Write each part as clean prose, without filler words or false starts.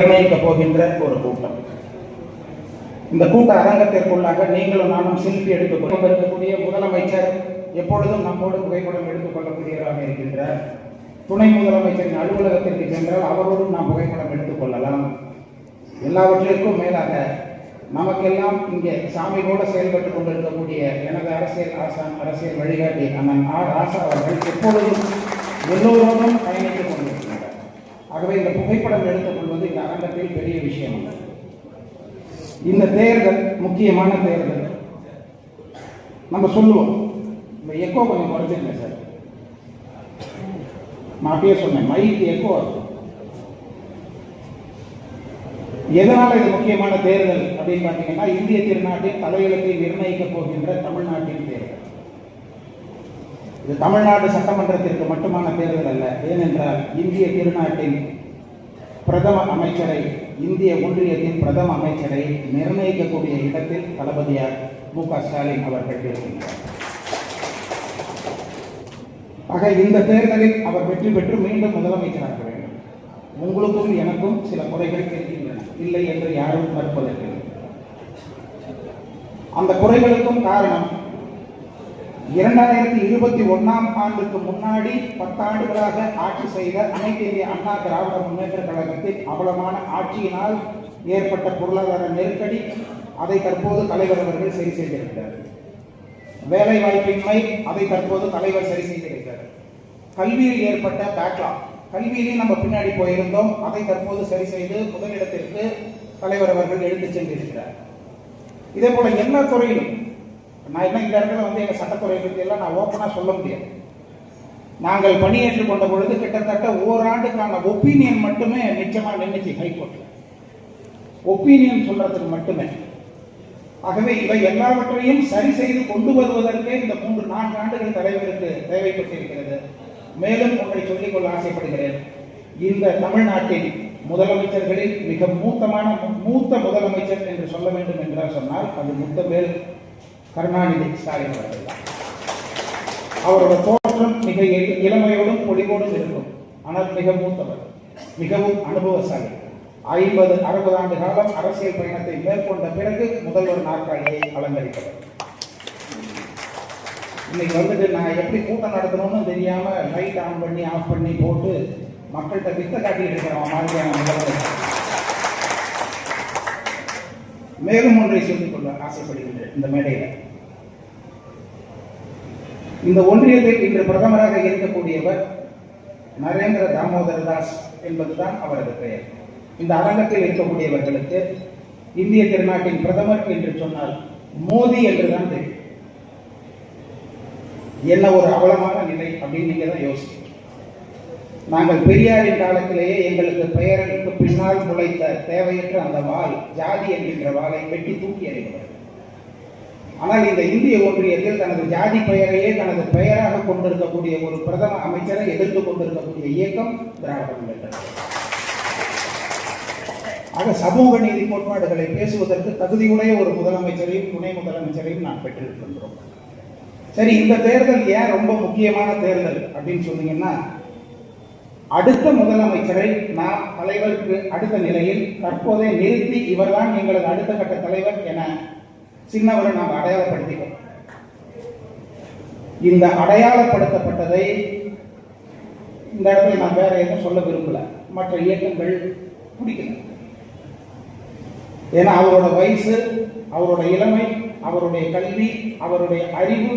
நிர்ணயிக்கப் போகின்ற ஒரு கூட்டம். இந்த கூட்ட அரங்கத்திற்குள்ளாக நீங்களும் நானும் செல்ஃபி எடுத்துக் கொண்டிருக்கக்கூடிய முதலமைச்சர் எப்பொழுதும் நம்மோடு புகைப்படம் எடுத்துக் கொள்ளக்கூடியவராக இருக்கின்றார். துணை முதலமைச்சரின் அலுவலகத்திற்கு சென்றால் அவரோடும் நாம் புகைப்படம் எடுத்துக் கொள்ளலாம். எல்லாவற்றிற்கும் மேலாக நமக்கெல்லாம் இங்கே சாமி போல செயல்பட்டுக் கொண்டிருக்கக்கூடிய எனது அரசியல் வழிகாட்டி அண்ணன் ஆர் ராசா அவர்கள் எப்பொழுதும் எல்லோரோடும் பயணித்துக் கொண்டிருக்கிறார். ஆகவே இந்த புகைப்படம் எடுத்துக் கொள்வது இந்த அரங்கத்தில் பெரிய விஷயம். இந்த தேர்தல் முக்கியமான தேர்தல். நம்ம சொல்லுவோம், இந்த எக்கோ கொஞ்சம் குறைச்சிருங்க சார். நான் அப்படியே சொன்னேன், மைக்கு எக்கோ. எதனால இது முக்கியமான தேர்தல் அப்படின்னு பார்த்தீங்கன்னா, இந்திய திருநாட்டின் தலையெழுத்தை நிர்ணயிக்கப் போகின்ற தமிழ்நாட்டின் தேர்தல். இது தமிழ்நாடு சட்டமன்றத்திற்கு மட்டுமான தேர்தல் அல்ல. ஏனென்றால் இந்திய திருநாட்டின் பிரதம அமைச்சரை, இந்திய ஒன்றியத்தின் பிரதம அமைச்சரை நிர்ணயிக்கக்கூடிய இடத்தில் தளபதியார் மு.க. ஸ்டாலின் அவர்கள் இருக்கின்றார். ஆக இந்த தேர்தலில் அவர் வெற்றி பெற்று மீண்டும் முதலமைச்சராக வேண்டும். உங்களுக்கும் எனக்கும் சில குறைகள் இருக்கின்றன, இல்லை என்று யாரும் மறுப்பதற்கு. அந்த குறைகளுக்கும் காரணம் 2021ஆம் ஆண்டுக்கு முன்னாடி 10 ஆண்டுகளாக ஆட்சி செய்த அனைத்து இந்திய அண்ணா திராவிட முன்னேற்ற கழகத்தின் அவலமான ஆட்சியினால் ஏற்பட்ட பொருளாதார நெருக்கடி, அதை தற்போது தலைவர் அவர்கள் சரி செய்திருக்கிறார். வேலை வாய்ப்பின்மை, அதை தற்போது தலைவர் சரி செய்திருக்கிறார். கல்வியில் ஏற்பட்ட பேக்லாக், கல்வியிலேயும் நம்ம பின்னாடி போயிருந்தோம், அதை தற்போது சரி செய்து முதலிடத்திற்கு தலைவர் அவர்கள் எடுத்துச் சென்றிருக்கிறார். இதே போல எல்லா துறையிலும், நான் என்ன இந்த இடத்துல எங்கள் சட்டத்துறை பற்றி எல்லாம் நான் ஓப்பனாக சொல்ல முடியாது. நாங்கள் பணியேற்றுக் கொண்ட பொழுது கிட்டத்தட்ட ஓராண்டுக்கான ஒப்பீனியன் மட்டுமே நிச்சயமாக நின்றுச்சு ஹைகோர்ட்டில், ஒப்பீனியன் சொல்றதுக்கு மட்டுமே. ஆகவே இவை எல்லாவற்றையும் சரி செய்து கொண்டு வருவதற்கே இந்த 3-4 ஆண்டுகள் தலைவருக்கு தேவைப்பட்டிருக்கிறது. மேலும் ஒன்றை சொல்லிக்கொள்ள ஆசைப்படுகிறேன். இந்த தமிழ்நாட்டின் முதலமைச்சர்களில் மிக மூத்த முதலமைச்சர் என்று சொல்ல வேண்டும் என்றால் சொன்னால் அது முத்தவேல் கருணாநிதி ஸ்டாலின் அவர்கள் தான். அவரோட தோற்றம் மிக இளமையோடும் பொலிவோடும் இருக்கும். ஆனால் மிக மூத்தவர், மிகவும் அனுபவசாலி. 50-60 ஆண்டு காலம் அரசியல் பயணத்தை மேற்கொண்ட பிறகு முதல்வர் நாற்காலியை அலங்கரித்தவர். இன்னைக்கு நான் எப்படி கூட்டம் நடத்தணும்னு தெரியாம லைட் ஆன் பண்ணி ஆஃப் பண்ணி போட்டு மக்கள்கிட்ட வித்த காட்டிட்டு இருக்கிறவன் மாதிரியான முதல்வர். மேலும் ஒன்றை சொல்லிக் கொள்ள ஆசைப்படுகின்றேன். இந்த மேடையில் இந்த ஒன்றியத்தில் இன்று பிரதமராக இருக்கக்கூடியவர் நரேந்திர தாமோதர் தாஸ் என்பதுதான் அவரது பெயர். இந்த அரங்கத்தில் இருக்கக்கூடியவர்களுக்கு இந்திய திருநாட்டின் பிரதமர் என்று சொன்னால் மோடி என்றுதான் தெரியும். என்ன ஒரு அவலமான நிலை அப்படின்னு நீங்க தான் யோசிக்கணும். நாங்கள் பெரியாரின் காலத்திலேயே எங்களுக்கு பெயருக்கு பின்னால் முளைத்த தேவையற்ற அந்த வாள், ஜாதி என்கின்ற வாளை வெட்டி தூக்கி எறிகிறார். ஆனால் இந்த இந்திய ஒன்றியத்தில் தனது ஜாதி பெயரையே தனது பெயராக கொண்டிருக்கக்கூடிய ஒரு பிரதம அமைச்சரை எதிர்த்து கொண்டிருக்கக்கூடிய இயக்கம் திராவிட முன்னேற்ற கழகம். ஆக சமூக நீதி கோட்பாடுகளை பேசுவதற்கு தகுதியுடைய ஒரு முதலமைச்சரையும் துணை முதலமைச்சரையும் நான் பெற்றிருக்கின்றோம். சரி, இந்த தேர்தல் ஏன் ரொம்ப முக்கியமான தேர்தல் அப்படின்னு சொன்னீங்கன்னா, அடுத்த முதலமைச்சரை நாம் தலைவருக்கு அடுத்த நிலையில் தற்போதே நிறுத்தி இவர்தான் எங்களது அடுத்த கட்ட தலைவர் என சின்னவரை நாம் அடையாளப்படுத்திக்கிறோம். இந்த அடையாளப்படுத்தப்பட்டதை இந்த இடத்துல நான் வேற எதுவும் சொல்ல விரும்பல. மற்ற இயக்கங்கள் பிடிக்கல. ஏன்னா அவரோட வயசு, அவரோட இளமை, அவருடைய கல்வி, அவருடைய அறிவு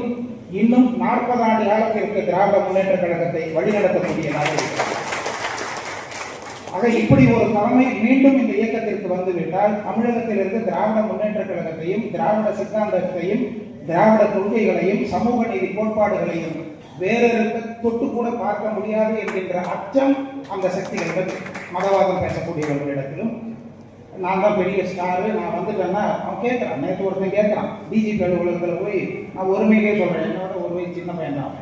இன்னும் 40 ஆண்டு காலத்திற்கு திராவிட முன்னேற்ற கழகத்தை வழிநடத்தக்கூடியதாக இருக்கிறது. ஆக இப்படி ஒரு தலைமை மீண்டும் இந்த இயக்கத்திற்கு வந்துவிட்டால் தமிழகத்திலிருந்து திராவிட முன்னேற்ற கழகத்தையும், திராவிட சித்தாந்தத்தையும், திராவிட கொள்கைகளையும், சமூக நீதி கோட்பாடுகளையும் வேறொரு தொட்டு கூட பார்க்க முடியாது என்கின்ற அச்சம் அந்த சக்திகளிடம், மதவாதம் பேசக்கூடியவர்களிடத்திலும். நான் தான் பெரிய ஸ்டாரு, நான் வந்துட்டேன்னா அவன் கேட்குறான். நேற்று ஒருத்தன் கேட்குறான், டிஜிபி அலுவலகத்தில் போய், நான் ஒருமையிலே சொல்கிறேன், என்னோட ஒரு வயசு சின்ன பையன் தான்.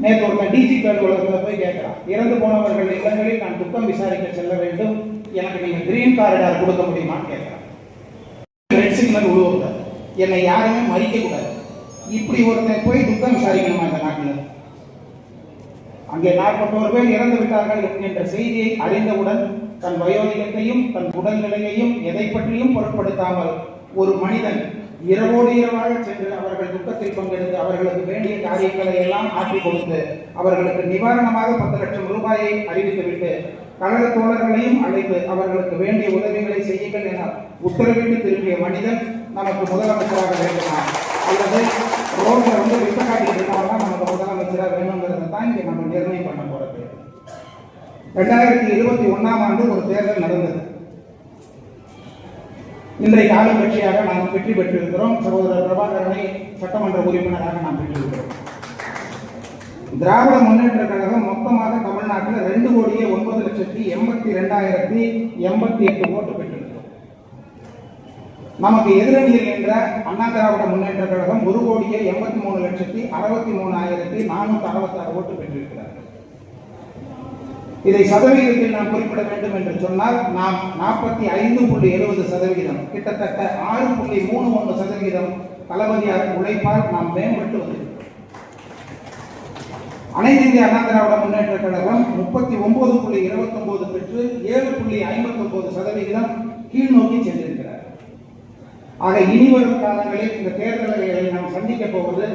நேற்று ஒருத்தன் டிஜிபி அலுவலகத்தில் போய் கேட்குறான், இறந்து போனவர்கள் இல்லங்களில் நான் துக்கம் விசாரிக்க செல்ல வேண்டும், எனக்கு நீங்கள் கிரீன் காரிடார் கொடுக்க முடியுமான்னு கேட்குறான். ரெட் சிக்னல் உருவக்கூடாது, என்னை யாருமே மறிக்கக்கூடாது. இப்படி ஒருத்தன் போய் துக்கம் விசாரிக்கணுமா இந்த நாட்டில்? அங்கே 41 பேர் இறந்து விட்டார்கள் என்கின்ற செய்தியை அறிந்தவுடன் தன் வயோதிகத்தையும் தன் உடல்நிலையையும் எதை பற்றியும் பொருட்படுத்தாமல் ஒரு மனிதன் இரவோடு இரவாக சென்று அவர்கள் துக்கத்தில் பங்கெடுத்து அவர்களுக்கு வேண்டிய காரியங்களை எல்லாம் ஆற்றி கொடுத்து அவர்களுக்கு நிவாரணமாக 10 லட்சம் ரூபாயை அறிவித்துவிட்டு கழக தோழர்களையும் அழைத்து அவர்களுக்கு வேண்டிய உதவிகளை செய்யுங்கள் என உத்தரவிட்டு திரும்பிய மனிதன் நமக்கு முதலமைச்சராக வேண்டுமா அல்லது ரோட்ல வந்து விட்ட காட்டிட்டு இருக்கவங்க நமக்கு முதலமைச்சராக வேணுங்கிறத தான் இங்கே நம்ம நிர்ணயம் பண்ண போறது. 2021ஆம் ஆண்டு ஒரு தேர்தல் நடந்தது. இன்றைக்கு ஆளும் கட்சியாக நாம் வெற்றி பெற்றிருக்கிறோம். சகோதரர் பிரபாகரனை சட்டமன்ற உறுப்பினராக நாம் பெற்றிருக்கிறோம். திராவிட முன்னேற்ற கழகம் மொத்தமாக தமிழ்நாட்டில் 2,09,82,088 ஓட்டு பெற்றிருக்கிறோம். நமக்கு எதிரணியில் என்ற அண்ணா திராவிட முன்னேற்ற கழகம் 1,83,63,466 ஓட்டு பெற்றிருக்கிறார்கள். இதை சதவீதத்தில் நாம் குறிப்பிட வேண்டும் என்று சொன்னால் நாம் 45.70%, கிட்டத்தட்ட 6.31% தளபதியாக உழைப்பால் நாம் மேம்பட்டு வந்திருக்கிறோம். அனைத்து இந்திய அண்ணா திராவிட முன்னேற்ற கழகம் 39.29 பெற்று 7.59% கீழ் நோக்கி சென்றிருக்கிறார். ஆக இனி வரும் காலங்களில் இந்த தேர்தல்களை நாம் சந்திக்க போவது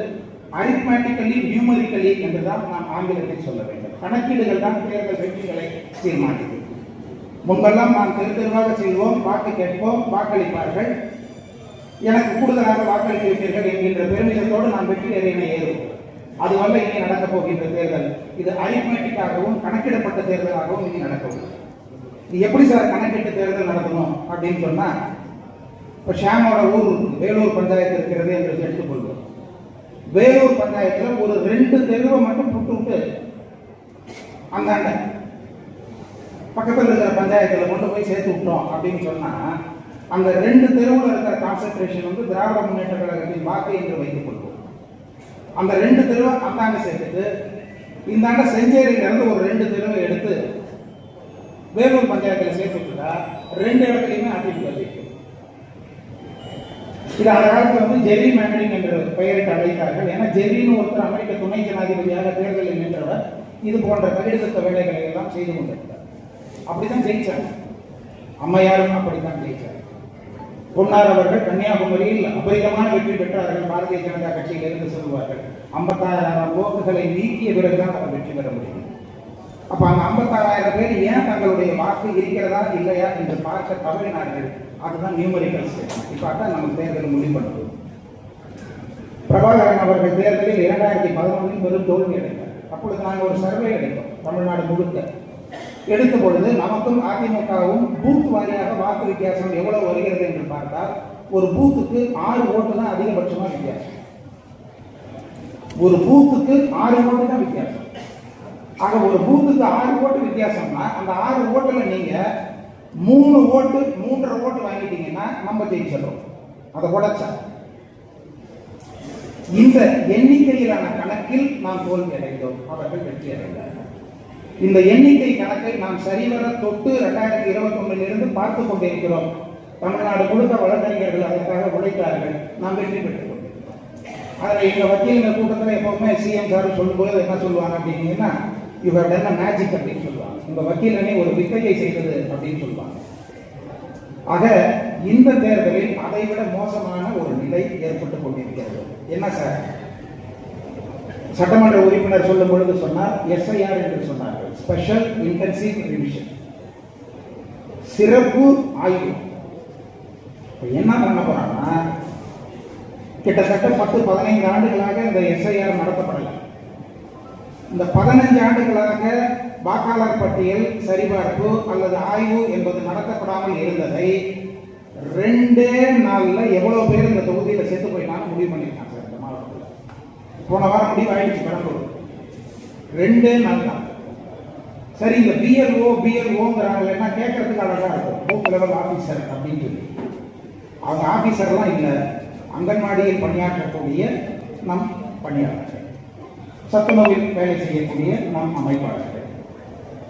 அரித்மேட்டிக்கலி நியூமரிக்கலி என்றுதான் நாம் ஆங்கிலத்தில் சொல்ல வேண்டும். கணக்கீடுகள் தான் தேர்தல் வெற்றிகளை தீர்மானிக்கும். முன்பெல்லாம் நாம் தெருவாக செல்வோம், வாக்கு கேட்போம், வாக்களிப்பார்கள், எனக்கு கூடுதலாக வாக்களித்திருப்பீர்கள் என்கின்ற பெருமிதத்தோடு நாம் வெற்றி அறையினை ஏறுவோம். அதுவல்ல இனி நடக்கப் போகின்ற தேர்தல். இது அரித்மேட்டிக்காகவும் கணக்கிடப்பட்ட தேர்தலாகவும் இனி நடக்கும். இது எப்படி சார் கணக்கிட்டு தேர்தல் நடத்தணும் அப்படின்னு சொன்னா, இப்போ ஷாமோட ஊர் வேலூர் பஞ்சாயத்து இருக்கிறது என்று எடுத்துக்கொள்வோம். வேலூர் பஞ்சாயத்தில் ஒரு 2 தெருவை மட்டும் விட்டு அந்தாண்ட பக்கத்தில் இருக்கிற பஞ்சாயத்தில் கொண்டு போய் சேர்த்து விட்டோம் அப்படின்னு சொன்னா, அந்த 2 தெருவில் இருக்கிற கான்சென்ட்ரேஷன் வந்து திராவிட முன்னேற்ற கழகத்தின் வாக்கு என்று வைத்துக் கொள்வோம். அந்த 2 தெருவை அந்தாண்ட சேர்த்துட்டு இந்தாண்ட செஞ்சேரியிலிருந்து ஒரு 2 தெருவை எடுத்து வேலூர் பஞ்சாயத்தில் சேர்த்து விட்டுட்டா 2 இடத்துலையுமே அதிமுக ஜெயிக்கும். இது அந்த காலத்தில் வந்து ஜெர்ரி மேண்டரிங் என்ற பெயரிட்டு அழைத்தார்கள். ஏன்னா ஜெர்ரின்னு ஒருத்தர் அமெரிக்க துணை ஜனாதிபதியாக தேர்தலில் நின்றவர் இது போன்ற தகுதித்த வேலைகளை எல்லாம் செய்து கொண்டிருந்தார். அப்படித்தான் ஜெயிச்சாங்க. அம்மையாரும் அப்படித்தான் ஜெயிச்சார். பொன்னார் அவர்கள் கன்னியாகுமரியில் அபரிதமான வெற்றி பெற்றார்கள். பாரதிய ஜனதா கட்சியில் இருந்து சொல்வார்கள் 56,000 ஓட்டுகளை நீக்கிய பிறகுதான் அவர் வெற்றி பெற முடியும். அப்ப அந்த 56,000 பேர் ஏன் தங்களுடைய வாக்கு இருக்கிறதா இல்லையா என்று பார்க்க தவறினார்கள். அதுதான் நியூமரிக்கல் ஸ்டேட். இப்ப தான் நம்ம தேர்தல் முடிவு பண்ணுவோம். பிரபாகரன் அவர்கள் தேர்தலில் 2011 பெரும் தோல்வி அடைந்தார். அப்பொழுது நாங்கள் ஒரு சர்வே எடுத்தோம் தமிழ்நாடு முழுக்க. எடுத்த பொழுது நமக்கும் அதிமுகவும் பூத் வாரியாக வாக்கு வித்தியாசம் எவ்வளவு வருகிறது என்று பார்த்தால் ஒரு பூத்துக்கு 6 ஓட்டு தான் அதிகபட்சமா வித்தியாசம். ஒரு பூத்துக்கு 6 ஓட்டு தான் வித்தியாசம். ஆக ஒரு பூத்துக்கு 6 ஓட்டு வித்தியாசம்னா அந்த 6 ஓட்டுல நீங்க 3 ஓட்டு 3.5 ஓட்டு வாங்கிட்டீங்கன்னா நம்ம ஜெயிச்சிடறோம். அதை உடைச்சா இந்த எண்ணிக்கையிலான கணக்கில் நாம் தோல்வி அடைந்தோம், அவர்கள் வெற்றி அடைந்தார்கள். இந்த எண்ணிக்கை கணக்கை நாம் சரிவர தொட்டு 2021 பார்த்து கொண்டிருக்கிறோம். தமிழ்நாடு முழுக்க வழக்கறிஞர்கள் அதற்காக உழைத்தார்கள். நாம் வெற்றி பெற்றுக் கொண்டிருக்கிறோம். அதில் எங்க வக்கீல் கூட்டத்தில் எப்பவுமே சிஎம் சார் சொல்லும்போது என்ன சொல்லுவாங்க அப்படின்னா, you have done a magic அப்படின்னு சொல்லுவாங்க. உங்க வக்கீலனை ஒரு வித்தையை செய்தது அப்படின்னு சொல்லுவாங்க. ஆக இந்த தேர்தலில் அதைவிட மோசமான ஒரு நிலை ஏற்பட்டுக் கொண்டிருக்கிறது. என்ன சார், சட்டமன்ற உறுப்பினர் சொல்லும் பொழுது சொன்னார் SIR என்று சொன்னார்கள், ஸ்பெஷல் இன்டென்சிவ் ரிவிஷன், சிறப்பு ஆய்வு. என்ன பண்ண போறாங்கன்னா, கிட்டத்தட்ட 10-15 ஆண்டுகளாக இந்த SIR நடத்தப்படலை. இந்த 15 ஆண்டுகளாக வாக்காளர் பட்டியல் சரிபார்ப்பு அல்லது ஆய்வு என்பது நடத்தப்படாமல் இருந்ததை 2 நாள்ல எவ்வளவு பேர் இந்த தொகுதியில் செத்து போயிட்டாங்க முடிவு பண்ணிருக்காங்க சார். இந்த மாவட்டத்தில் போன வாரம் முடிவு ஆயிடுச்சு. பெரம்பலூர் 2 நாள் தான். சரி, இந்த பிஎல்ஓங்கிறாங்கன்னா கேட்கறதுக்கு அழகா இருக்கும், பூத் லெவல் ஆபீசர் அப்படின்னு சொல்லி. அவங்க ஆபீசர்லாம் இல்லை, அங்கன்வாடியில் பணியாற்றக்கூடிய நம் பணியாளர்கள், சத்துணவில் வேலை செய்யக்கூடிய நம் அமைப்பாளர்கள்.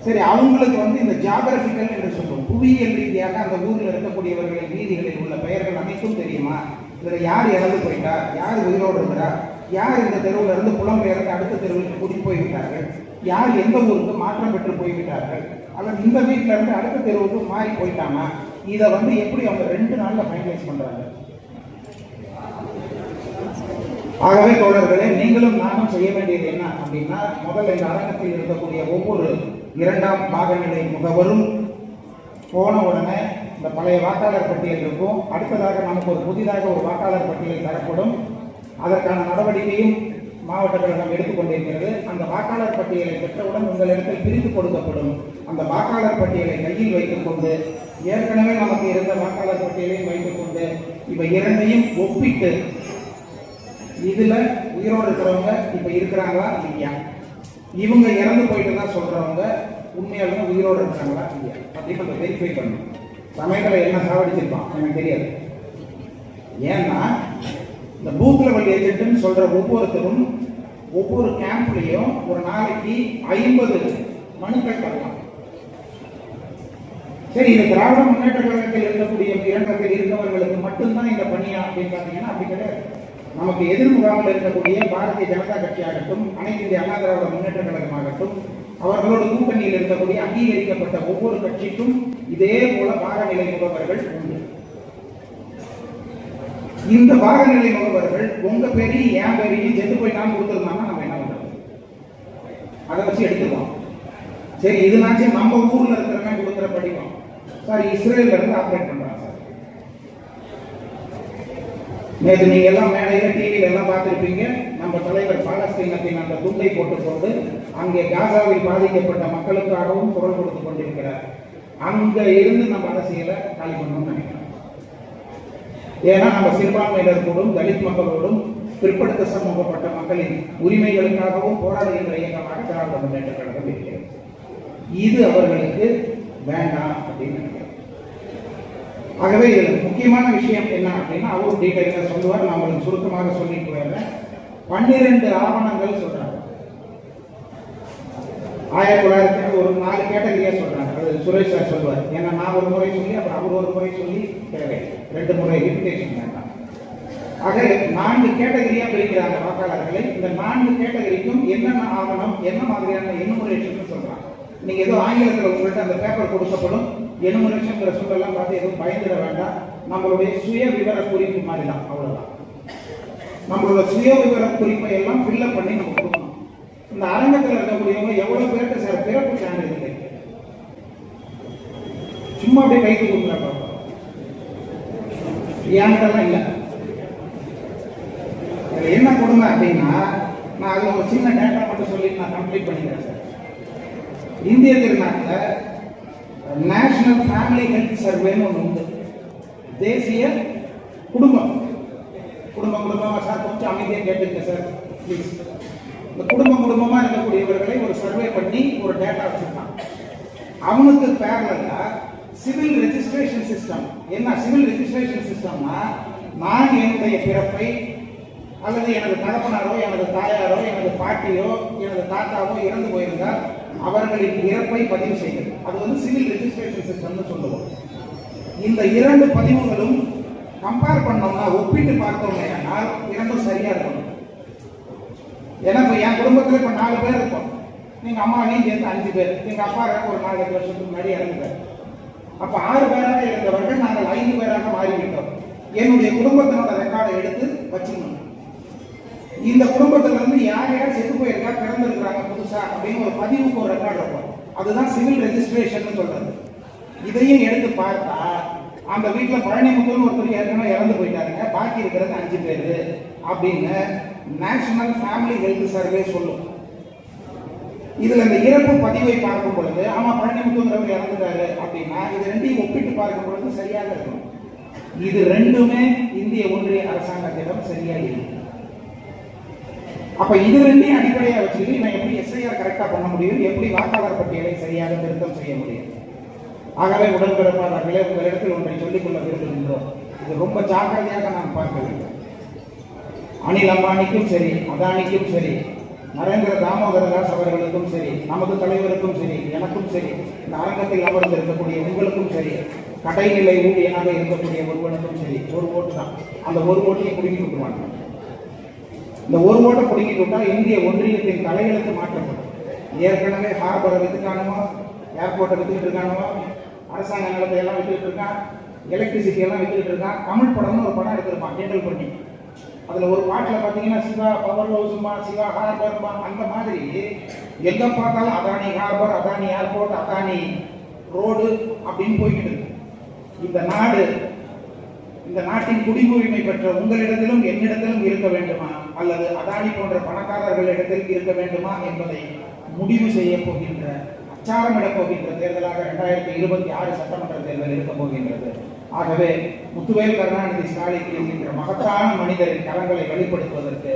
சரி, அவங்களுக்கு வந்து இந்த ஜியாகிரபிக்கல் என்று சொல்லுவோம், புவியியல் ரீதியாக அந்த ஊரில் இருக்கக்கூடியவர்களின் வீதிகளில் உள்ள பெயர்கள் அனைத்தும் தெரியுமா? இதில் யார் இறந்து போயிட்டார், யார் உயிரோடு இருக்கிறார், யார் இந்த தெருவில் இருந்து புலம்பெயர்ந்து அடுத்த தெருவுக்கு கூட்டிட்டு போய்விட்டார்கள், யார் எந்த ஊருக்கு மாற்றம் பெற்று போய்விட்டார்கள், அல்லது இந்த வீட்டில் இருந்து அடுத்த தெருவுக்கு மாறி போயிட்டாங்க. இதை வந்து எப்படி அவங்க 2 நாளில் ஃபைனலைஸ் பண்றாங்க? ஆகவே தோழர்களே, நீங்களும் நானும் செய்ய வேண்டியது என்ன அப்படின்னா, முதல்ல இந்த அரங்கத்தில் இருக்கக்கூடிய ஒவ்வொரு 2ஆம் பாகநிலை முகவரும் போன உடனே இந்த பழைய வாக்காளர் பட்டியல் இருக்கும். அடுத்ததாக நமக்கு ஒரு புதிதாக ஒரு வாக்காளர் பட்டியல் தரப்படும். அதற்கான நடவடிக்கையும் மாவட்ட கழகம் எடுத்துக்கொண்டிருக்கிறது. அந்த வாக்காளர் பட்டியலை பெற்றவுடன் உங்களிடத்தில் பிரித்து கொடுக்கப்படும். அந்த வாக்காளர் பட்டியலை கையில் வைத்துக் கொண்டு, ஏற்கனவே நமக்கு இருந்த வாக்காளர் பட்டியலையும் வைத்துக் கொண்டு, இவை 2ஐயும் ஒப்பிட்டு, இதுல உயிரோடு இருக்கிறவங்க இப்ப இருக்கிறாங்களா இல்லையா, இவங்க இறந்து போயிட்டு தான் சொல்றவங்க உண்மையாலுமே உயிரோடு இருக்கிறாங்களா இல்லையா அப்படின்னு நம்ம வெரிஃபை பண்ணணும். சமயங்களை என்ன சாவடிச்சிருப்பான் எனக்கு தெரியாது. ஏன்னா இந்த பூத் லெவல் ஏஜென்ட்னு சொல்ற ஒவ்வொருத்தரும் ஒவ்வொரு கேம்ப்லயும் ஒரு நாளைக்கு 50 மனுக்கள் தரலாம். சரி, இந்த திராவிட முன்னேற்ற கழகத்தில் இருக்கக்கூடிய இரண்டத்தில் இருக்கவர்களுக்கு மட்டும்தான் இந்த பணியா அப்படின்னு பார்த்தீங்கன்னா அப்படி கிடையாது. நமக்கு எதிர்முகாமல் இருக்கக்கூடிய பாரதிய ஜனதா கட்சியாகட்டும், அனைத்து இந்திய அண்ணா திராவிட முன்னேற்ற கழகமாகட்டும், அவர்களோட கூட்டணியில் இருக்கக்கூடிய அங்கீகரிக்கப்பட்ட ஒவ்வொரு கட்சிக்கும் இதே போல பாகநிலை முகவர்கள் உண்டு. இந்த பாகநிலை முகவர்கள் உங்க பேரையும் என் பேரையும் செத்து போயிட்டான்னு கொடுத்துருந்தாங்கன்னா நம்ம என்ன பண்றது? அதை வச்சு எடுத்துக்கலாம். சரி, இதுனாச்சும் நம்ம ஊர்ல இருக்கிறவங்க கொடுக்குற படிவம் சார் இஸ்ரேல்ல இருந்து ஆப்ரேட் பண்றாங்க சார். நேற்று நீங்க எல்லாம் மேடையில டிவியில எல்லாம் பார்த்திருப்பீங்க. நம்ம தலைவர் பாலஸ்தீனத்தின் அந்த துண்டை போட்டுக்கொண்டு அங்கே காசாவில் பாதிக்கப்பட்ட மக்களுக்காகவும் குரல் கொடுத்துக் கொண்டிருக்கிறார். அங்க இருந்து நம்ம அரசியலை காலி பண்ணணும்னு நினைக்கிறோம். ஏன்னா நம்ம சிறுபான்மையினரோடும் தலித் மக்களோடும் பிற்படுத்த சமூகப்பட்ட மக்களின் உரிமைகளுக்காகவும் போராடுகின்ற இயக்கமாக திராவிட முன்னேற்ற கழகம் இருக்கிறது. இது அவர்களுக்கு வேண்டாம் அப்படின்னு நினைக்கிறேன். ஆகவே இதில் முக்கியமான விஷயம் என்ன அப்படின்னா, அவரும் டீட்டெயிலாக சொல்லுவார். நான் உங்களுக்கு சுருக்கமாக சொல்லிட்டு போயிடுறேன். 12 ஆவணங்கள் சொல்றாங்க. 1900 ஒரு 4 கேட்டகரியா சொல்றாங்க. அது சுரேஷ் சார் சொல்லுவார். ஏன்னா நான் ஒரு முறை சொல்லி அப்புறம் அவர் ஒரு முறை சொல்லி தேவை 2 முறை இன்விடேஷன் வேண்டாம். ஆக 4 கேட்டகரியா பிரிக்கிறாங்க வாக்காளர்களை. இந்த 4 கேட்டகரிக்கும் என்னென்ன ஆவணம், என்ன மாதிரியான எனுமரேஷன் சொல்றாங்க. நீங்க ஏதோ ஆங்கிலத்தில் உங்கள்கிட்ட அந்த பேப்பர் கொடுக்கப்படும். எனுமரேஷன் சொல்லலாம் பார்த்து எதுவும் பயந்துட வேண்டாம். நம்மளுடைய சுய விவர குறிப்பு மாதிரி தான், அவ்வளவுதான். நம்மளோட சுய விவர குறிப்பை எல்லாம் ஃபில்அப் பண்ணி நம்ம கொடுக்கணும். இந்த அரங்கத்தில் இருக்கக்கூடியவங்க எவ்வளவு பேருக்கு சார் பிறப்பு சான்றிதழ் இருக்கு? சும்மா அப்படியே கைது கொடுக்குற பார்ப்போம். என்கிட்டலாம் இல்லை. என்ன கொடுங்க அப்படின்னா, நான் அதில் ஒரு சின்ன டேட்டா மட்டும் சொல்லி நான் கம்ப்ளீட் பண்ணிக்கிறேன் சார். இந்திய திருநாட்டில் நேஷனல் ஃபேமிலி ஹெல்த் சர்வேன்னு ஒன்று உண்டு. தேசிய குடும்பம் குடும்பமா சார் கொஞ்சம் அமைதியாக கேட்டுங்க சார் ப்ளீஸ். இந்த குடும்பமா இருக்கக்கூடியவர்களை ஒரு சர்வே பண்ணி ஒரு டேட்டா வச்சிருக்கான். அவனுக்கு பேரலா சிவில் ரெஜிஸ்ட்ரேஷன் சிஸ்டம். என்ன சிவில் ரெஜிஸ்ட்ரேஷன் சிஸ்டம்னா, நான் என்னுடைய பிறப்பை அல்லது எனது தகப்பனாரோ எனது தாயாரோ எனது பாட்டியோ எனது தாத்தாவோ இறந்து போயிருந்தால் அவர்களின் இறப்பை பதிவு செய்வது. அது வந்து சிவில் ரெஜிஸ்ட்ரேஷன் சிஸ்டம்னு சொல்லுவோம். இந்த 2 பதிவுகளும் கம்பேர் பண்ணோம்னா, ஒப்பிட்டு பார்த்தோம்னா இரண்டும் சரியா இருக்கணும். ஏன்னா இப்போ என் குடும்பத்தில் இப்போ 4 பேர் இருக்கோம். நீங்க அம்மாவையும் சேர்த்து 5 பேர். எங்க அப்பா ஒரு 4 வருஷத்துக்கு முன்னாடி இறந்துட்டார். அப்ப 6 பேராக இருந்தவர்கள் நாங்கள் 5 பேராக மாறிவிட்டோம். என்னுடைய குடும்பத்தினோட ரெக்கார்டை எடுத்து வச்சுக்கணும். இந்த குடும்பத்துல இருந்து யார் யார் செத்து போயிருக்கா, பிறந்திருக்கிறாங்க புதுசா அப்படின்னு ஒரு பதிவுக்கு ஒரு ரெக்கார்டு இருக்கும். அதுதான் சிவில் ரெஜிஸ்ட்ரேஷன் சொல்றது. இதையும் எடுத்து பார்த்தா அந்த வீட்டில் பழனிமுத்துன்னு ஒருத்தர் ஏற்கனவே இறந்து போயிட்டாருங்க, பாக்கி இருக்கிறது 5 பேர் அப்படின்னு நேஷனல் ஃபேமிலி ஹெல்த் சர்வே சொல்லும். இதுல இந்த இறப்பு பதிவை பார்க்கும் பொழுது ஆமா பழனிமுத்துங்கிறவர் இறந்துட்டாரு அப்படின்னா இது 2ஐயும் ஒப்பிட்டு பார்க்கும் பொழுது சரியாக இருக்கும். இது 2மே இந்திய ஒன்றிய அரசாங்கத்திடம் சரியா இல்லை. அப்ப இது 2ஐயும் அடிப்படையா வச்சுட்டு நான் எப்படி எஸ்ஐஆர் கரெக்டா பண்ண முடியும், எப்படி வாக்காளர் பட்டியலை சரியாக திருத்தம் செய்ய முடியும். ஆகவே உடன்பிறப்பாளர்களே, உங்களிடத்தில் ஒன்றை சொல்லிக்கொள்ள விரும்புகின்றோம். இது ரொம்ப ஜாக்கிரதையாக நாம் பார்க்க வேண்டும். அனில் அம்பானிக்கும் சரி, அதானிக்கும் சரி, நரேந்திர தாமோதரதாஸ் அவர்களுக்கும் சரி, நமது தலைவருக்கும் சரி, எனக்கும் சரி, இந்த அரங்கத்தில் அமர்ந்து இருக்கக்கூடிய உங்களுக்கும் சரி, கடைநிலை ஊழியனாக இருக்கக்கூடிய ஒருவனுக்கும் சரி, ஒரு ஓட்டு தான். அந்த ஒரு ஓட்டையை பிடுங்கி விட்டுருவாங்க. இந்த ஒரு ஓட்டை பிடுங்கி விட்டா இந்திய ஒன்றியத்தின் தலையெழுத்து மாற்றப்படும். ஏற்கனவே ஹார்பரை வித்துக்கானுமோ, ஏர்போர்ட்டை வித்துக்கிட்டு இருக்கானுவோ, அரசாங்க நிலத்தை எல்லாம் வித்துக்கிட்டு இருக்கான், எலக்ட்ரிசிட்டி எல்லாம் வித்துக்கிட்டு இருக்கான். தமிழ் படம்னு ஒரு படம் எடுத்திருப்பான் கிண்டல் பண்ணி. அதுல ஒரு பாட்டில் பார்த்தீங்கன்னா சிவா பவர் ஹவுஸுமா, சிவா ஹார்பர்மா, அந்த மாதிரி எங்க பார்த்தாலும் Adani harbour, Adani airport, Adani road அப்படின்னு போய்கிட்டு இருக்கு. இந்த நாட்டின் குடியுரிமை பெற்ற உங்களிடத்திலும் என்னிடத்திலும் இருக்க வேண்டுமா, அல்லது அதானி போன்ற பணக்காரர்களிடத்தில் இருக்க வேண்டுமா என்பதை முடிவு செய்ய போகின்ற, அச்சாரமிடப் போகின்ற தேர்தலாக 2026 சட்டமன்ற தேர்தல் இருக்க போகின்றது. ஆகவே முத்துவேல் கருணாநிதி ஸ்டாலின் என்கின்ற மகத்தான மனிதரின் கரங்களை வெளிப்படுத்துவதற்கு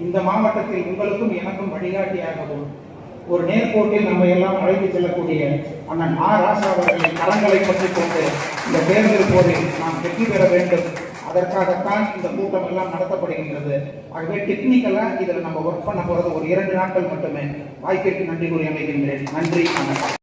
இந்த மாவட்டத்தில் உங்களுக்கும் எனக்கும் வழிகாட்டியாகவும் ஒரு நேர்கோட்டில் நம்ம எல்லாம் அழைத்து செல்லக்கூடிய அண்ணன் ராசா அவர்களின் கரங்களை பற்றி கொண்டு இந்த தேர்தல் போரில் நாம் வெற்றி பெற வேண்டும். அதற்காகத்தான் இந்த கூட்டம் எல்லாம் நடத்தப்படுகின்றது. ஆகவே டெக்னிக்கலா இதில் நம்ம ஒர்க் பண்ண போறது ஒரு 2 நாட்கள் மட்டுமே. வாய்ப்பிற்கு நன்றி கூறி அமைகின்றேன். நன்றி.